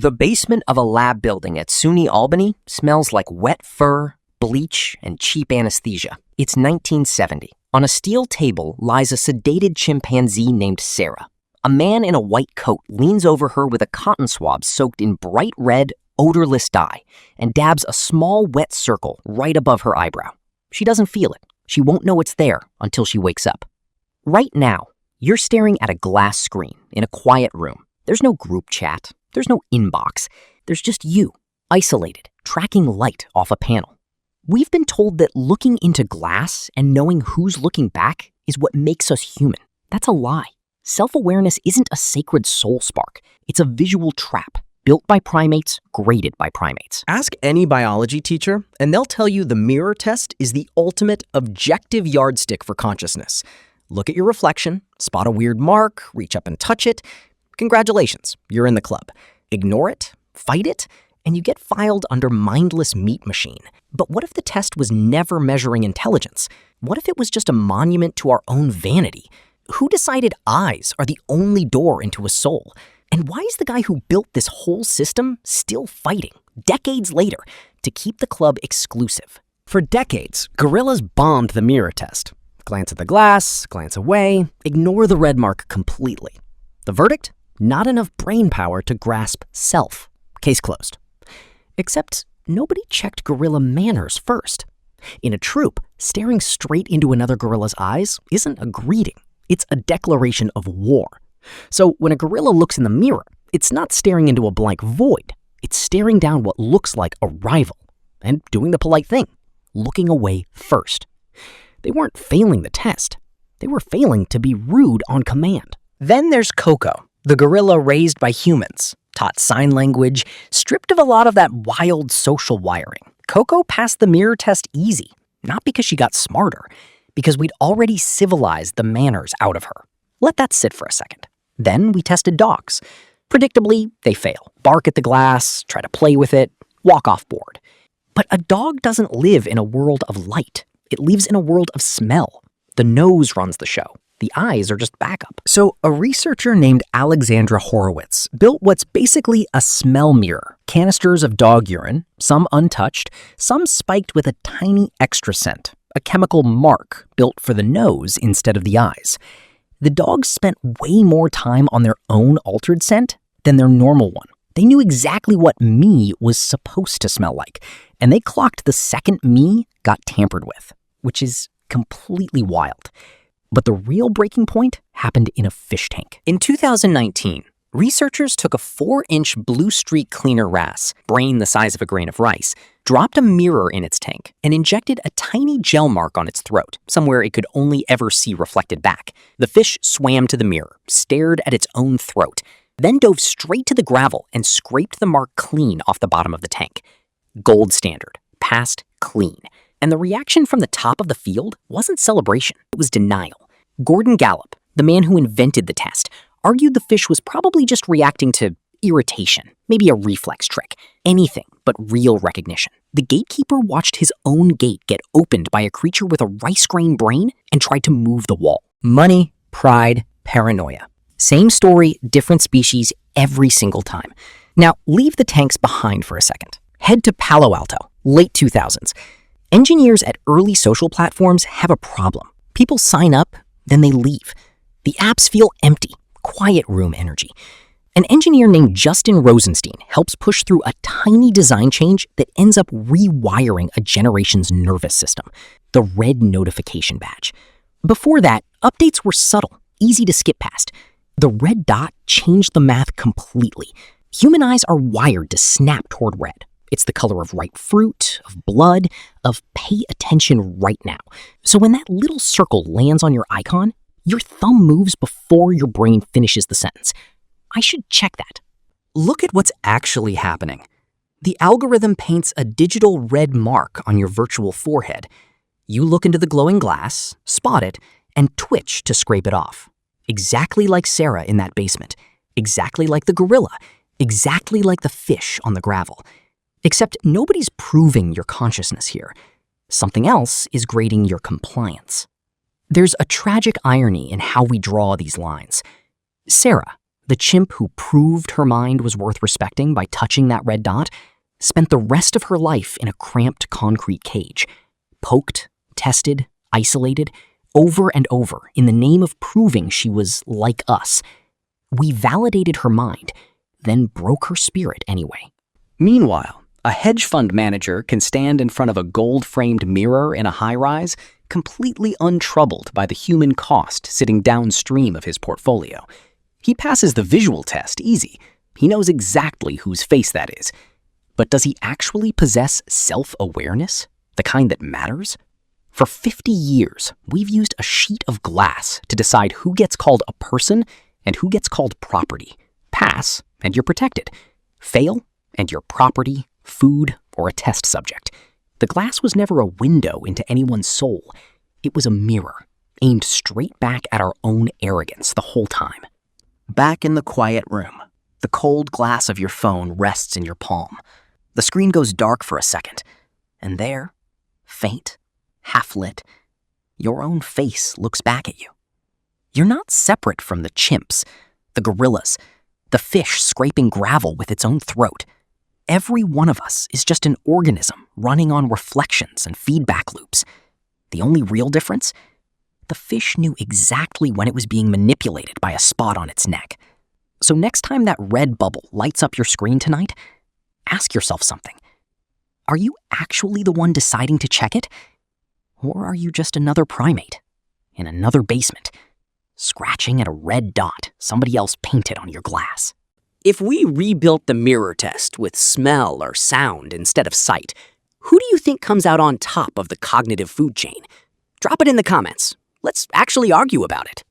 The basement of a lab building at SUNY Albany smells like wet fur, bleach, and cheap anesthesia. It's 1970. On a steel table lies a sedated chimpanzee named Sarah. A man in a white coat leans over her with a cotton swab soaked in bright red, odorless dye and dabs a small wet circle right above her eyebrow. She doesn't feel it. She won't know it's there until she wakes up. Right now, you're staring at a glass screen in a quiet room. There's no group chat. There's no inbox. There's just you, isolated, tracking light off a panel. We've been told that looking into glass and knowing who's looking back is what makes us human. That's a lie. Self-awareness isn't a sacred soul spark. It's a visual trap, built by primates, graded by primates. Ask any biology teacher, and they'll tell you the mirror test is the ultimate objective yardstick for consciousness. Look at your reflection, spot a weird mark, reach up and touch it. Congratulations, you're in the club. Ignore it, fight it, and you get filed under mindless meat machine. But what if the test was never measuring intelligence? What if it was just a monument to our own vanity? Who decided eyes are the only door into a soul? And why is the guy who built this whole system still fighting, decades later, to keep the club exclusive? For decades, gorillas bombed the mirror test. Glance at the glass, glance away, ignore the red mark completely. The verdict? Not enough brain power to grasp self. Case closed. Except nobody checked gorilla manners first. In a troop, staring straight into another gorilla's eyes isn't a greeting. It's a declaration of war. So when a gorilla looks in the mirror, it's not staring into a blank void. It's staring down what looks like a rival and doing the polite thing, looking away first. They weren't failing the test. They were failing to be rude on command. Then there's Coco, the gorilla raised by humans, taught sign language, stripped of a lot of that wild social wiring. Coco passed the mirror test easy, not because she got smarter, because we'd already civilized the manners out of her. Let that sit for a second. Then we tested dogs. Predictably, they fail. Bark at the glass, try to play with it, walk off board. But a dog doesn't live in a world of light. It lives in a world of smell. The nose runs the show. The eyes are just backup. So a researcher named Alexandra Horowitz built what's basically a smell mirror. Canisters of dog urine, some untouched, some spiked with a tiny extra scent, a chemical mark built for the nose instead of the eyes. The dogs spent way more time on their own altered scent than their normal one. They knew exactly what me was supposed to smell like, and they clocked the second me got tampered with, which is completely wild. But the real breaking point happened in a fish tank. In 2019, researchers took a 4-inch Blue Streak cleaner wrasse, brain the size of a grain of rice, dropped a mirror in its tank, and injected a tiny gel mark on its throat, somewhere it could only ever see reflected back. The fish swam to the mirror, stared at its own throat, then dove straight to the gravel and scraped the mark clean off the bottom of the tank. Gold standard. Passed clean. And the reaction from the top of the field wasn't celebration, it was denial. Gordon Gallup, the man who invented the test, argued the fish was probably just reacting to irritation, maybe a reflex trick, anything but real recognition. The gatekeeper watched his own gate get opened by a creature with a rice grain brain and tried to move the wall. Money, pride, paranoia. Same story, different species every single time. Now, leave the tanks behind for a second. Head to Palo Alto, late 2000s. Engineers at early social platforms have a problem. People sign up, then they leave. The apps feel empty, quiet room energy. An engineer named Justin Rosenstein helps push through a tiny design change that ends up rewiring a generation's nervous system, the red notification badge. Before that, updates were subtle, easy to skip past. The red dot changed the math completely. Human eyes are wired to snap toward red. It's the color of ripe fruit, of blood, of pay attention right now. So when that little circle lands on your icon, your thumb moves before your brain finishes the sentence. I should check that. Look at what's actually happening. The algorithm paints a digital red mark on your virtual forehead. You look into the glowing glass, spot it, and twitch to scrape it off. Exactly like Sarah in that basement. Exactly like the gorilla. Exactly like the fish on the gravel. Except nobody's proving your consciousness here. Something else is grading your compliance. There's a tragic irony in how we draw these lines. Sarah, The chimp who proved her mind was worth respecting by touching that red dot spent the rest of her life in a cramped concrete cage, poked, tested, isolated, over and over in the name of proving she was like us. We validated her mind, then broke her spirit anyway. Meanwhile, a hedge fund manager can stand in front of a gold-framed mirror in a high-rise, completely untroubled by the human cost sitting downstream of his portfolio. He passes the visual test easy. He knows exactly whose face that is. But does he actually possess self-awareness, the kind that matters? For 50 years, we've used a sheet of glass to decide who gets called a person and who gets called property. Pass, and you're protected. Fail, and you're property, food, or a test subject. The glass was never a window into anyone's soul. It was a mirror, aimed straight back at our own arrogance the whole time. Back in the quiet room, the cold glass of your phone rests in your palm. The screen goes dark for a second, and there, faint, half-lit, your own face looks back at you. You're not separate from the chimps, the gorillas, the fish scraping gravel with its own throat. Every one of us is just an organism running on reflections and feedback loops. The only real difference? The fish knew exactly when it was being manipulated by a spot on its neck. So next time that red bubble lights up your screen tonight, ask yourself something. Are you actually the one deciding to check it? Or are you just another primate in another basement, scratching at a red dot somebody else painted on your glass? If we rebuilt the mirror test with smell or sound instead of sight, who do you think comes out on top of the cognitive food chain? Drop it in the comments. Let's actually argue about it.